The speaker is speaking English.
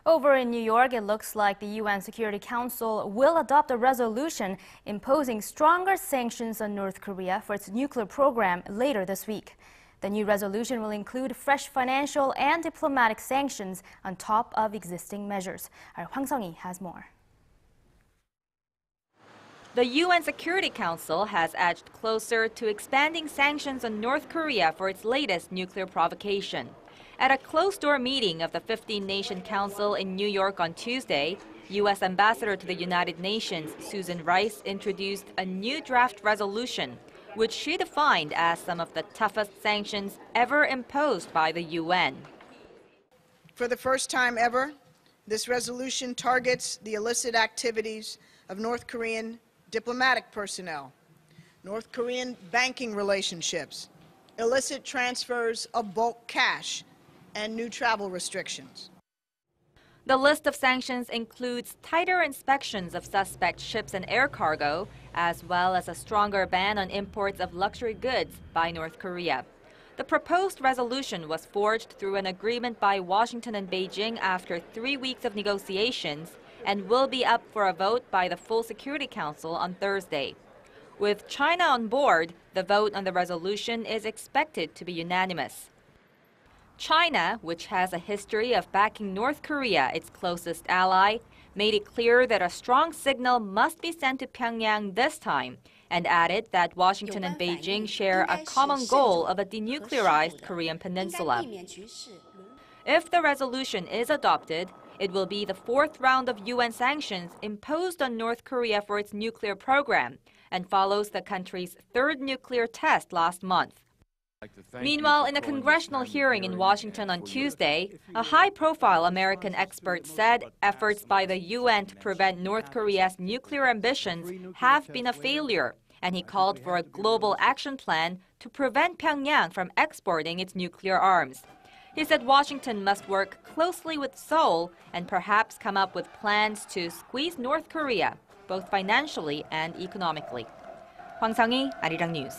Over in New York, it looks like the UN Security Council will adopt a resolution imposing stronger sanctions on North Korea for its nuclear program later this week. The new resolution will include fresh financial and diplomatic sanctions on top of existing measures. Our Hwang Sung-hee has more. The UN Security Council has edged closer to expanding sanctions on North Korea for its latest nuclear provocation. At a closed-door meeting of the 15-Nation Council in New York on Tuesday, U.S. Ambassador to the United Nations Susan Rice introduced a new draft resolution, which she defined as some of the toughest sanctions ever imposed by the UN. For the first time ever, this resolution targets the illicit activities of North Korean diplomatic personnel, North Korean banking relationships, illicit transfers of bulk cash, and new travel restrictions. The list of sanctions includes tighter inspections of suspect ships and air cargo, as well as a stronger ban on imports of luxury goods by North Korea. The proposed resolution was forged through an agreement by Washington and Beijing after 3 weeks of negotiations and will be up for a vote by the full Security Council on Thursday. With China on board, the vote on the resolution is expected to be unanimous. China, which has a history of backing North Korea, its closest ally, made it clear that a strong signal must be sent to Pyongyang this time, and added that Washington and Beijing share a common goal of a denuclearized Korean peninsula. If the resolution is adopted, it will be the fourth round of UN sanctions imposed on North Korea for its nuclear program, and follows the country's third nuclear test last month. Meanwhile, in a congressional hearing in Washington on Tuesday, a high-profile American expert said efforts by the UN to prevent North Korea's nuclear ambitions have been a failure, and he called for a global action plan to prevent Pyongyang from exporting its nuclear arms. He said Washington must work closely with Seoul and perhaps come up with plans to squeeze North Korea, both financially and economically. Hwang Sung-hee, Arirang News.